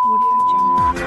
Audio Jungle.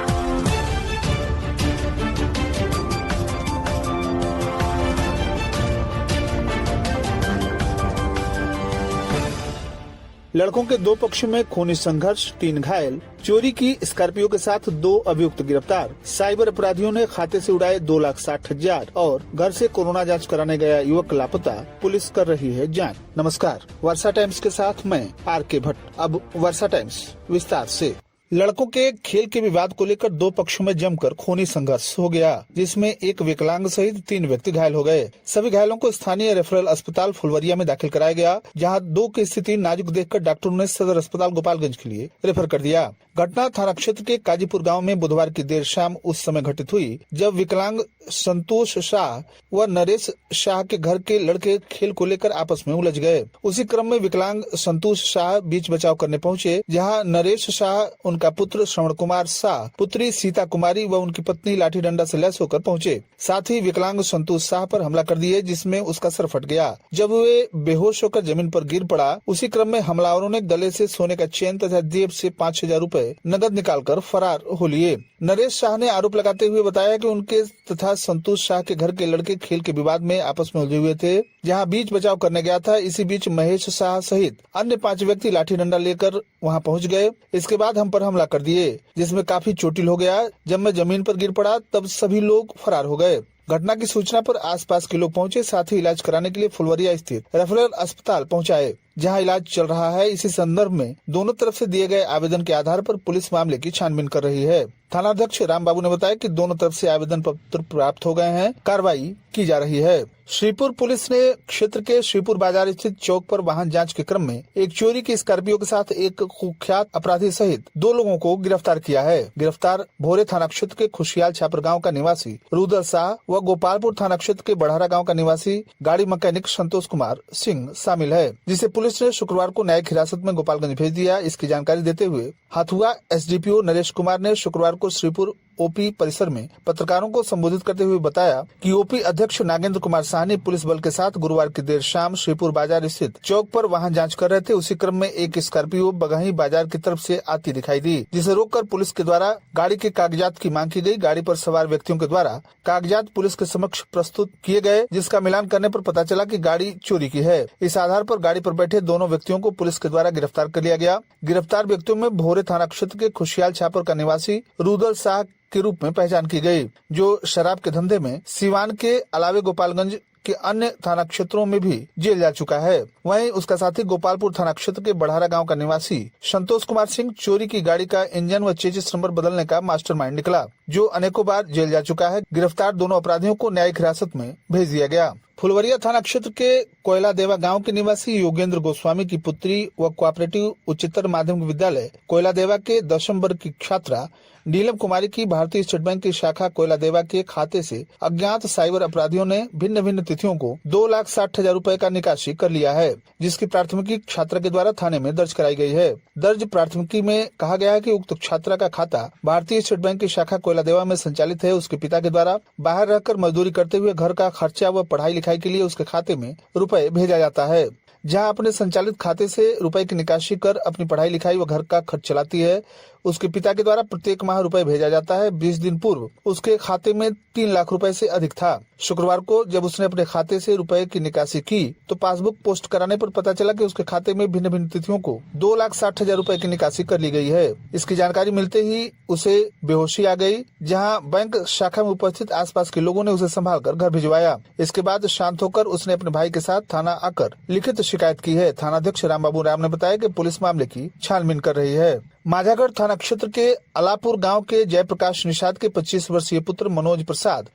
लड़कों के दो पक्षों में खूनी संघर्ष, 3 घायल, चोरी की स्कॉर्पियो के साथ 2 अभियुक्त गिरफ्तार, साइबर अपराधियों ने खाते से उड़ाए 2,60,000 और घर से कोरोना जांच कराने गया युवक लापता, पुलिस कर रही है जांच। नमस्कार, वर्षा टाइम्स के साथ मैं आर.के. भट्ट। अब वर्षा टाइम्स विस्तार से। लड़कों के खेल के विवाद को लेकर 2 पक्षों में जमकर खूनी संघर्ष हो गया, जिसमें एक विकलांग सहित 3 व्यक्ति घायल हो गए। सभी घायलों को स्थानीय रेफरल अस्पताल फुलवरिया में दाखिल कराया गया, जहां 2 की स्थिति नाजुक देखकर डॉक्टरों ने सदर अस्पताल गोपालगंज के लिए रेफर कर दिया। घटना थाना क्षेत्र के काजीपुर गांव में बुधवार की देर शाम उस समय घटित हुई जब विकलांग संतोष शाह व नरेश शाह के घर के लड़के खेल को लेकर आपस में उलझ गए। उसी क्रम में विकलांग संतोष शाह बीच बचाव करने पहुंचे, जहां नरेश शाह उनका पुत्र श्रवण कुमार शाह, पुत्री सीता कुमारी व उनकी पत्नी लाठी डंडा से लैस होकर पहुंचे। साथ ही विकलांग संतोष शाह पर हमला कर दिए, जिसमें उसका सर फट गया। जब वे बेहोश होकर जमीन पर गिर पड़ा, उसी क्रम में हमलावरों ने गले से सोने का चेन तथा जेब से 5,000 रुपए नगद निकालकर फरार हो लिए। नरेश शाह ने आरोप लगाते हुए बताया कि उनके तथा संतोष शाह के घर के लड़के खेल के विवाद में आपस में उलझे हुए थे, जहां बीच बचाव करने गया था। इसी बीच महेश शाह सहित अन्य 5 व्यक्ति लाठी डंडा लेकर वहां पहुंच गए। इसके बाद हम पर हमला कर दिए, जिसमें काफी चोटिल हो गया। जब मैं जमीन पर गिर पड़ा तब सभी लोग फरार हो गए। घटना की सूचना पर आसपास के लोग पहुंचे, साथ ही इलाज कराने के लिए फुलवरिया स्थित रेफरल अस्पताल पहुंचाए, जहां इलाज चल रहा है। इसी संदर्भ में दोनों तरफ से दिए गए आवेदन के आधार पर पुलिस मामले की छानबीन कर रही है। थानाध्यक्ष रामबाबू ने बताया कि दोनों तरफ से आवेदन पत्र प्राप्त हो गए हैं, कार्रवाई की जा रही है। श्रीपुर पुलिस ने क्षेत्र के श्रीपुर बाजार स्थित चौक पर वाहन जांच के क्रम में एक चोरी की स्कॉर्पियो के साथ एक कुख्यात अपराधी सहित 2 लोगों को गिरफ्तार किया है। गिरफ्तार भोरे थाना क्षेत्र के खुशियाल छापर गांव का निवासी रुदल शाह व गोपालपुर थाना क्षेत्र के बढ़ारा गांव का निवासी गाड़ी मैकेनिक संतोष कुमार सिंह शामिल है, जिसे पुलिस ने शुक्रवार को न्यायिक हिरासत में गोपालगंज भेज दिया। इसकी जानकारी देते हुए हथुआ एसडीपीओ नरेश कुमार ने शुक्रवार को श्रीपुर ओपी परिसर में पत्रकारों को संबोधित करते हुए बताया कि ओपी अध्यक्ष नागेंद्र कुमार शाह ने पुलिस बल के साथ गुरुवार की देर शाम श्रीपुर बाजार स्थित चौक पर वाहन जांच कर रहे थे। उसी क्रम में एक स्कॉर्पियो बगही बाजार की तरफ से आती दिखाई दी, जिसे रोककर पुलिस के द्वारा गाड़ी के कागजात की मांग की गई। गाड़ी पर सवार व्यक्तियों के द्वारा कागजात पुलिस के समक्ष प्रस्तुत किए गए, जिसका मिलान करने पर पता चला कि गाड़ी चोरी की है। इस आधार पर गाड़ी पर बैठे दोनों व्यक्तियों को पुलिस के द्वारा गिरफ्तार कर लिया गया। गिरफ्तार व्यक्तियों में भोरे थाना क्षेत्र के खुशियाल छापर का निवासी रुदल शाह के रूप में पहचान की गई, जो शराब के धंधे में सीवान के अलावे गोपालगंज के अन्य थाना क्षेत्रों में भी जेल जा चुका है। वहीं उसका साथी गोपालपुर थाना क्षेत्र के बढ़ारा गांव का निवासी संतोष कुमार सिंह चोरी की गाड़ी का इंजन व चेसिस नंबर बदलने का मास्टरमाइंड निकला, जो अनेकों बार जेल जा चुका है। गिरफ्तार दोनों अपराधियों को न्यायिक हिरासत में भेज दिया गया। फुलवरिया थाना क्षेत्र के कोयला देवा गांव के निवासी योगेंद्र गोस्वामी की पुत्री व कोऑपरेटिव उच्चतर माध्यमिक विद्यालय कोयला देवा के 10वीं वर्ग की छात्रा नीलम कुमारी की भारतीय स्टेट बैंक की शाखा कोयला देवा के खाते से अज्ञात साइबर अपराधियों ने भिन्न भिन्न तिथियों को 2,60,000 रुपए का निकासी कर लिया है, जिसकी प्राथमिकी छात्रा के द्वारा थाने में दर्ज कराई गई है। दर्ज प्राथमिकी में कहा गया है कि उक्त छात्रा का खाता भारतीय स्टेट बैंक की शाखा कोयला देवा में संचालित है। उसके पिता के द्वारा बाहर रहकर मजदूरी करते हुए घर का खर्चा व पढ़ाई लिखाई के लिए उसके खाते में रुपए भेजा जाता है, जहां अपने संचालित खाते से रुपए की निकासी कर अपनी पढ़ाई लिखाई व घर का खर्च चलाती है। उसके पिता के द्वारा प्रत्येक माह रुपए भेजा जाता है। 20 दिन पूर्व उसके खाते में 3 लाख रुपए से अधिक था। शुक्रवार को जब उसने अपने खाते से रुपए की निकासी की तो पासबुक पोस्ट कराने पर पता चला कि उसके खाते में भिन्न भिन्न तिथियों को 2,60,000 रुपए की निकासी कर ली गई है। इसकी जानकारी मिलते ही उसे बेहोशी आ गई, जहां बैंक शाखा में उपस्थित आसपास के लोगों ने उसे संभाल कर घर भिजवाया। इसके बाद शांत होकर उसने अपने भाई के साथ थाना आकर लिखित शिकायत की है। थानाध्यक्ष रामबाबू राम ने बताया कि पुलिस मामले की छानबीन कर रही है। माझागढ़ थाना क्षेत्र के अलापुर गांव के जयप्रकाश निषाद के 25 वर्षीय पुत्र मनोज प्रसाद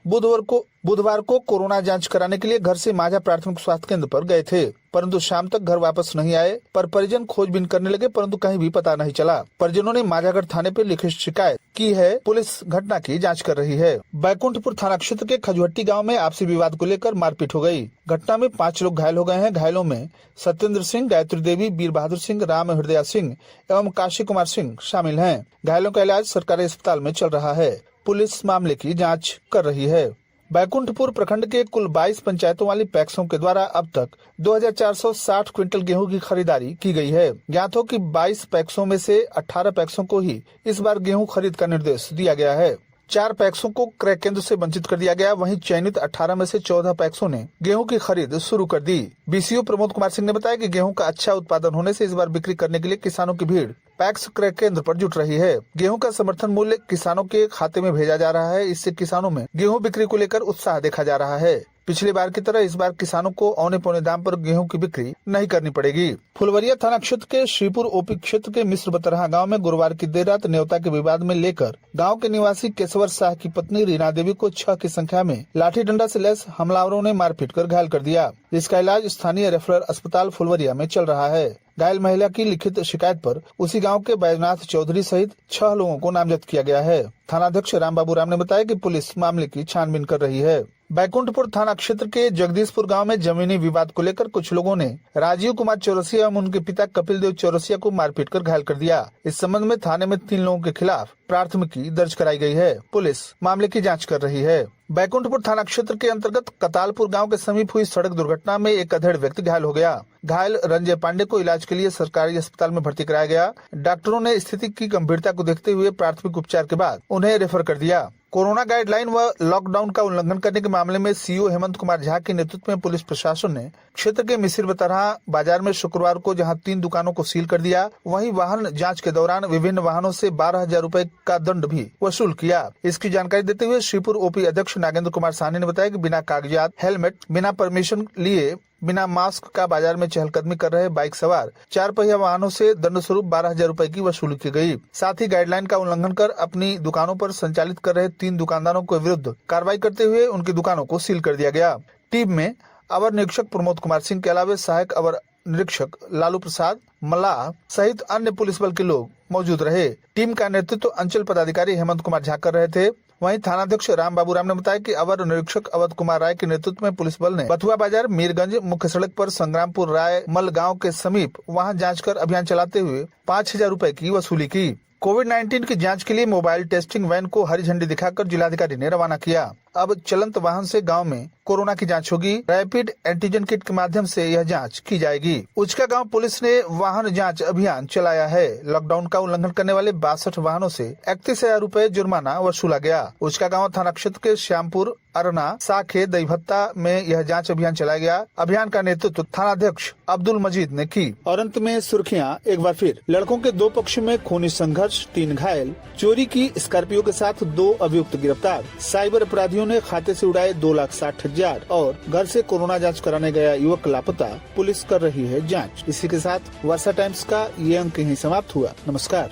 बुधवार को कोरोना जांच कराने के लिए घर से माझा प्राथमिक स्वास्थ्य केंद्र पर गए थे, परंतु शाम तक घर वापस नहीं आए। पर परिजन खोजबीन करने लगे, परंतु कहीं भी पता नहीं चला। परिजनों ने माझागढ़ थाने पर लिखित शिकायत की है। पुलिस घटना की जांच कर रही है। बैकुंठपुर थाना क्षेत्र के खजुहट्टी गांव में आपसी विवाद को लेकर मारपीट हो गई। घटना में 5 लोग घायल हो गए हैं। घायलों में सत्येंद्र सिंह, गायत्री देवी, वीर बहादुर सिंह, राम हृदय सिंह एवं काशी कुमार सिंह शामिल हैं। घायलों का इलाज सरकारी अस्पताल में चल रहा है। पुलिस मामले की जाँच कर रही है। बैकुंठपुर प्रखंड के कुल 22 पंचायतों वाली पैक्सों के द्वारा अब तक 2460 क्विंटल गेहूं की खरीदारी की गई है। ज्ञात हो कि 22 पैक्सों में से 18 पैक्सों को ही इस बार गेहूं खरीद का निर्देश दिया गया है। 4 पैक्सों को क्रय केंद्र से वंचित कर दिया गया। वहीं चयनित 18 में से 14 पैक्सों ने गेहूं की खरीद शुरू कर दी। बीसीओ प्रमोद कुमार सिंह ने बताया कि गेहूं का अच्छा उत्पादन होने से इस बार बिक्री करने के लिए किसानों की भीड़ पैक्स क्रय केंद्र पर जुट रही है। गेहूं का समर्थन मूल्य किसानों के खाते में भेजा जा रहा है। इससे किसानों में गेहूं बिक्री को लेकर उत्साह देखा जा रहा है। पिछली बार की तरह इस बार किसानों को औने पौने दाम पर गेहूं की बिक्री नहीं करनी पड़ेगी। फुलवरिया थाना क्षेत्र के श्रीपुर ओपी क्षेत्र के मिश्र बतरहा गांव में गुरुवार की देर रात न्योता के विवाद में लेकर गांव के निवासी केशवर शाह की पत्नी रीना देवी को 6 की संख्या में लाठी डंडा से लैस हमलावरों ने मारपीट कर घायल कर दिया, जिसका इलाज स्थानीय रेफरल अस्पताल फुलवरिया में चल रहा है। घायल महिला की लिखित शिकायत पर उसी गांव के बैजनाथ चौधरी सहित 6 लोगों को नामजद किया गया है। थानाध्यक्ष रामबाबू राम ने बताया कि पुलिस मामले की छानबीन कर रही है। बैकुंठपुर थाना क्षेत्र के जगदीशपुर गांव में जमीनी विवाद को लेकर कुछ लोगों ने राजीव कुमार चौरसिया एवं उनके पिता कपिल देव चौरसिया को मारपीट कर घायल कर दिया। इस संबंध में थाने में 3 लोगों के खिलाफ प्राथमिकी दर्ज कराई गई है। पुलिस मामले की जांच कर रही है। बैकुंठपुर थाना क्षेत्र के अंतर्गत कतालपुर गांव के समीप हुई सड़क दुर्घटना में एक अधेड़ व्यक्ति घायल हो गया। घायल रंजय पांडे को इलाज के लिए सरकारी अस्पताल में भर्ती कराया गया। डॉक्टरों ने स्थिति की गंभीरता को देखते हुए प्राथमिक उपचार के बाद उन्हें रेफर कर दिया। कोरोना गाइडलाइन व लॉकडाउन का उल्लंघन करने के मामले में सीओ हेमंत कुमार झा के नेतृत्व में पुलिस प्रशासन ने क्षेत्र के मिसिर बतरहा बाजार में शुक्रवार को जहां 3 दुकानों को सील कर दिया, वहीं वाहन जांच के दौरान विभिन्न वाहनों से 12,000 रूपए का दंड भी वसूल किया। इसकी जानकारी देते हुए श्रीपुर ओपी अध्यक्ष नागेंद्र कुमार साहनी ने बताया कि बिना कागजात, हेलमेट, बिना परमिशन लिए, बिना मास्क का बाजार में चहलकदमी कर रहे बाइक सवार 4 पहिया वाहनों से दंड स्वरूप 12,000 रूपए की वसूली की गई। साथ ही गाइडलाइन का उल्लंघन कर अपनी दुकानों पर संचालित कर रहे 3 दुकानदारों के विरुद्ध कार्रवाई करते हुए उनकी दुकानों को सील कर दिया गया। टीम में अवर निरीक्षक प्रमोद कुमार सिंह के अलावा सहायक अवर निरीक्षक लालू प्रसाद मल्लाह सहित अन्य पुलिस बल के लोग मौजूद रहे। टीम का नेतृत्व अंचल पदाधिकारी हेमंत कुमार झा कर रहे थे। वहीं थानाध्यक्ष राम बाबू राम ने बताया कि अवर निरीक्षक अवध कुमार राय के नेतृत्व में पुलिस बल ने बथुआ बाजार, मीरगंज मुख्य सड़क पर संग्रामपुर राय मल गांव के समीप वाहन जांच कर अभियान चलाते हुए 5,000 रूपए की वसूली की। कोविड-19 की जांच के लिए मोबाइल टेस्टिंग वैन को हरी झंडी दिखाकर जिलाधिकारी ने रवाना किया। अब चलंत वाहन से गांव में कोरोना की जांच होगी। रैपिड एंटीजन किट के माध्यम से यह जांच की जाएगी। उचका गांव पुलिस ने वाहन जांच अभियान चलाया है। लॉकडाउन का उल्लंघन करने वाले 62 वाहनों से 31,000 रूपए जुर्माना वसूला गया। उचका गांव थाना क्षेत्र के श्यामपुर, अरना, साखे, दईभत्ता में यह जांच अभियान चलाया गया। अभियान का नेतृत्व थानाध्यक्ष अब्दुल मजीद ने की। और अंत में सुर्खियां एक बार फिर। लड़कों के 2 पक्ष में खूनी संघर्ष, 3 घायल, चोरी की स्कॉर्पियो के साथ 2 अभियुक्त गिरफ्तार, साइबर अपराधियों ने खाते से उड़ाए 2,60,000 और घर से कोरोना जांच कराने गया युवक लापता, पुलिस कर रही है जांच। इसी के साथ वर्षा टाइम्स का ये अंक यहीं समाप्त हुआ। नमस्कार।